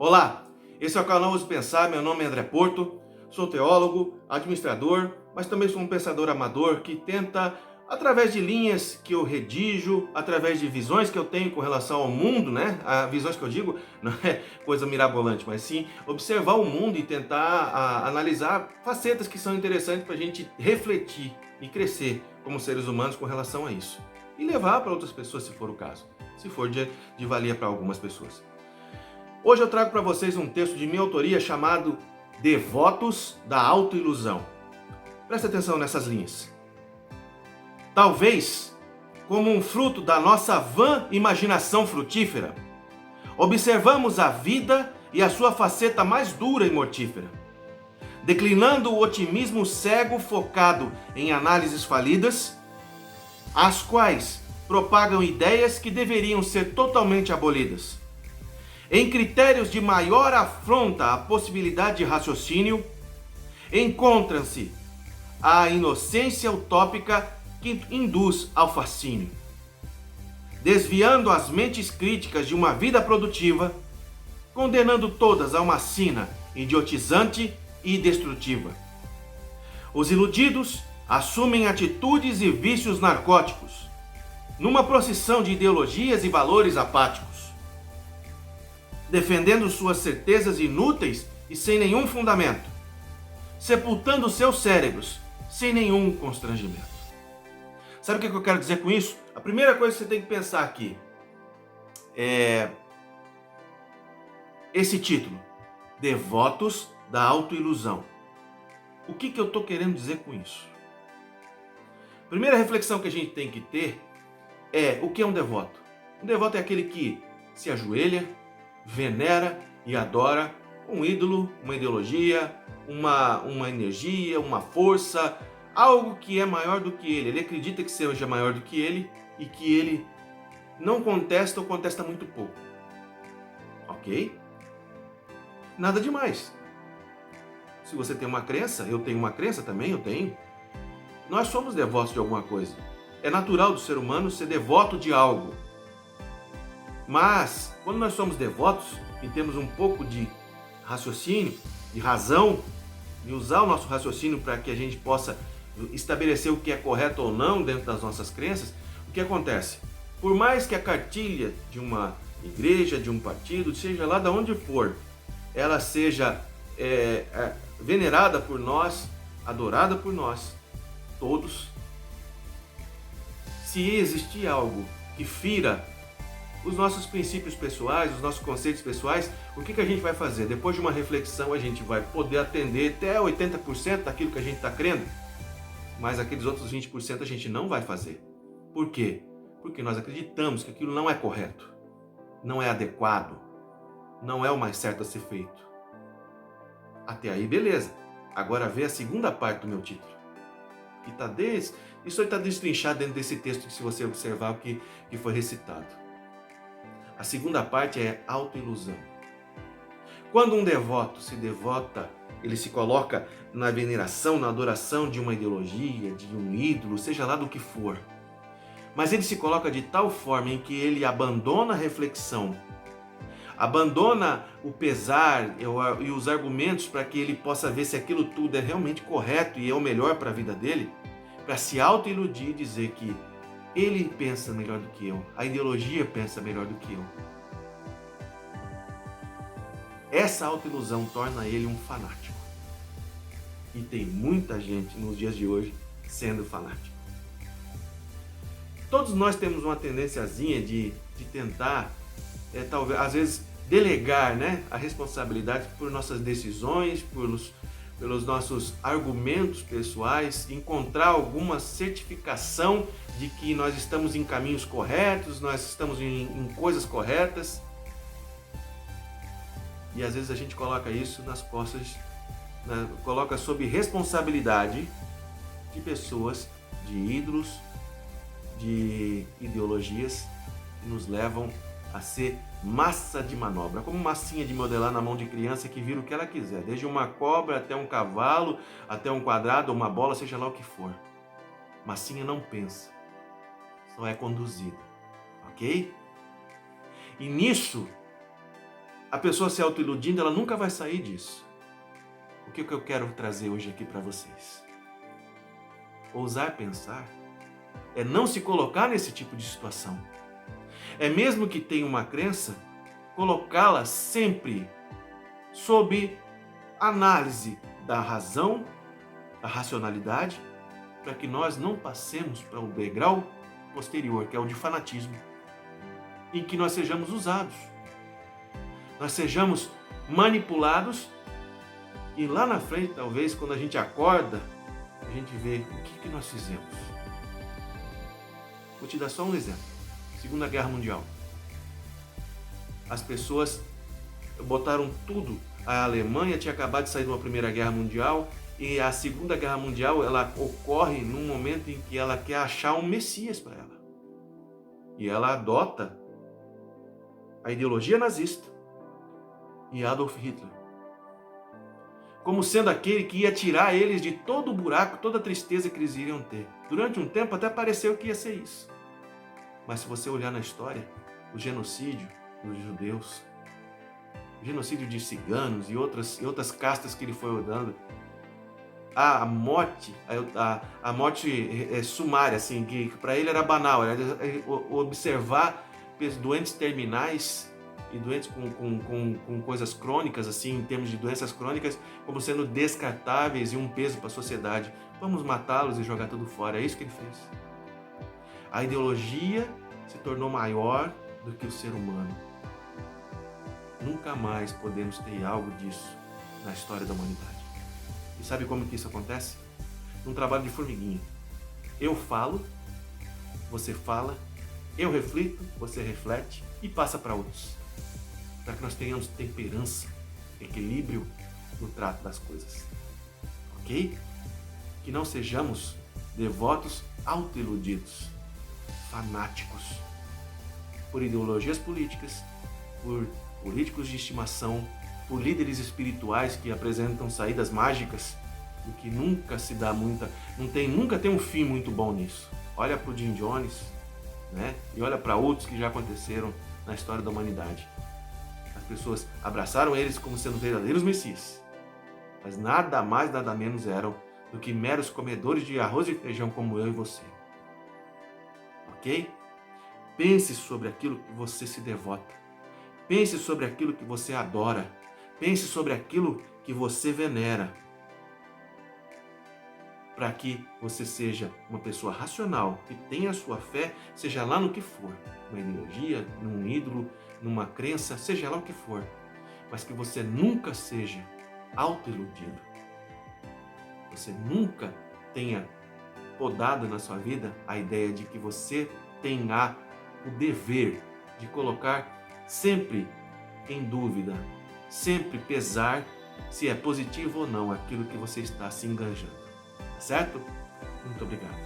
Olá, esse é o canal Ouse Pensar, meu nome é André Porto, sou teólogo, administrador, mas também sou um pensador amador que tenta, através de linhas que eu redijo, através de visões que eu tenho com relação ao mundo, né? Visões que eu digo não é coisa mirabolante, mas sim observar o mundo e tentar analisar facetas que são interessantes para a gente refletir e crescer como seres humanos com relação a isso. E levar para outras pessoas, se for o caso, se for de valia para algumas pessoas. Hoje eu trago para vocês um texto de minha autoria chamado Devotos da Autoilusão. Presta atenção nessas linhas. Talvez, como um fruto da nossa vã imaginação frutífera, observamos a vida e a sua faceta mais dura e mortífera, declinando o otimismo cego focado em análises falidas, as quais propagam ideias que deveriam ser totalmente abolidas. Em critérios de maior afronta à possibilidade de raciocínio, encontram-se a inocência utópica que induz ao fascínio, desviando as mentes críticas de uma vida produtiva, condenando todas a uma sina idiotizante e destrutiva. Os iludidos assumem atitudes e vícios narcóticos, numa procissão de ideologias e valores apáticos, defendendo suas certezas inúteis e sem nenhum fundamento, sepultando seus cérebros sem nenhum constrangimento. Sabe o que eu quero dizer com isso? A primeira coisa que você tem que pensar aqui é esse título, Devotos da Autoilusão. O que eu estou querendo dizer com isso? A primeira reflexão que a gente tem que ter é o que é um devoto. Um devoto é aquele que se ajoelha, venera e adora um ídolo, uma ideologia, uma energia, uma força, algo que é maior do que ele. Ele acredita que seja maior do que ele e que ele não contesta ou contesta muito pouco. Ok? Nada demais. Se você tem uma crença, eu tenho uma crença também, eu tenho. Nós somos devotos de alguma coisa. É natural do ser humano ser devoto de algo. Mas, quando nós somos devotos e temos um pouco de raciocínio, de razão, e usar o nosso raciocínio para que a gente possa estabelecer o que é correto ou não dentro das nossas crenças, o que acontece? Por mais que a cartilha de uma igreja, de um partido, seja lá de onde for, ela seja venerada por nós, adorada por nós, todos, se existir algo que fira os nossos princípios pessoais, os nossos conceitos pessoais, o que a gente vai fazer? Depois de uma reflexão, a gente vai poder atender até 80% daquilo que a gente está crendo, mas aqueles outros 20% a gente não vai fazer. Por quê? Porque nós acreditamos que aquilo não é correto, não é adequado, não é o mais certo a ser feito. Até aí, beleza. Agora vê a segunda parte do meu título, que isso aí está destrinchado dentro desse texto, se você observar o que foi recitado. A segunda parte é autoilusão. Quando um devoto se devota, ele se coloca na veneração, na adoração de uma ideologia, de um ídolo, seja lá do que for. Mas ele se coloca de tal forma em que ele abandona a reflexão, abandona o pesar e os argumentos para que ele possa ver se aquilo tudo é realmente correto e é o melhor para a vida dele, para se autoiludir e dizer que ele pensa melhor do que eu, a ideologia pensa melhor do que eu. Essa autoilusão torna ele um fanático. E tem muita gente nos dias de hoje sendo fanático. Todos nós temos uma tendênciazinha de tentar, talvez, às vezes, delegar, né, a responsabilidade por nossas decisões, pelos nossos argumentos pessoais, encontrar alguma certificação de que nós estamos em caminhos corretos, nós estamos em coisas corretas. E às vezes a gente coloca isso nas costas, coloca sob responsabilidade de pessoas, de ídolos, de ideologias que nos levam a ser massa de manobra, como massinha de modelar na mão de criança que vira o que ela quiser, desde uma cobra até um cavalo, até um quadrado, uma bola, seja lá o que for. Massinha não pensa, só é conduzida, ok? E nisso a pessoa se autoiludindo, ela nunca vai sair disso. O que eu quero trazer hoje aqui para vocês? Ousar pensar é não se colocar nesse tipo de situação. É mesmo que tenha uma crença, colocá-la sempre sob análise da razão, da racionalidade, para que nós não passemos para o degrau posterior, que é o de fanatismo, em que nós sejamos usados, nós sejamos manipulados e lá na frente, talvez, quando a gente acorda, a gente vê o que nós fizemos. Vou te dar só um exemplo. Segunda Guerra Mundial. As pessoas botaram tudo. A Alemanha tinha acabado de sair de uma Primeira Guerra Mundial e a Segunda Guerra Mundial ela ocorre num momento em que ela quer achar um Messias para ela. E ela adota a ideologia nazista e Adolf Hitler como sendo aquele que ia tirar eles de todo o buraco, toda a tristeza que eles iriam ter. Durante um tempo até pareceu que ia ser isso. Mas se você olhar na história, o genocídio dos judeus, o genocídio de ciganos e outras castas que ele foi dando, a morte sumária, assim, que para ele era banal, era observar doentes terminais e doentes com coisas crônicas, assim, em termos de doenças crônicas, como sendo descartáveis e um peso para a sociedade. Vamos matá-los e jogar tudo fora. É isso que ele fez. A ideologia se tornou maior do que o ser humano. Nunca mais podemos ter algo disso na história da humanidade. E sabe como que isso acontece? Num trabalho de formiguinha. Eu falo, você fala, eu reflito, você reflete e passa para outros. Para que nós tenhamos temperança, equilíbrio no trato das coisas. Ok? Que não sejamos devotos autoiludidos, fanáticos, por ideologias políticas, por políticos de estimação, por líderes espirituais que apresentam saídas mágicas, o que nunca se dá nunca tem um fim muito bom nisso. Olha para o Jim Jones, né? E olha para outros que já aconteceram na história da humanidade. As pessoas abraçaram eles como sendo verdadeiros messias, mas nada mais, nada menos eram do que meros comedores de arroz e feijão como eu e você. Ok? Pense sobre aquilo que você se devota. Pense sobre aquilo que você adora. Pense sobre aquilo que você venera. Para que você seja uma pessoa racional, que tenha a sua fé, seja lá no que for. Uma ideologia, num ídolo, numa crença, seja lá o que for. Mas que você nunca seja autoiludido. Você nunca tenha podado na sua vida a ideia de que você tem o dever de colocar sempre em dúvida, sempre pesar se é positivo ou não aquilo que você está se enganjando. Tá certo? Muito obrigado.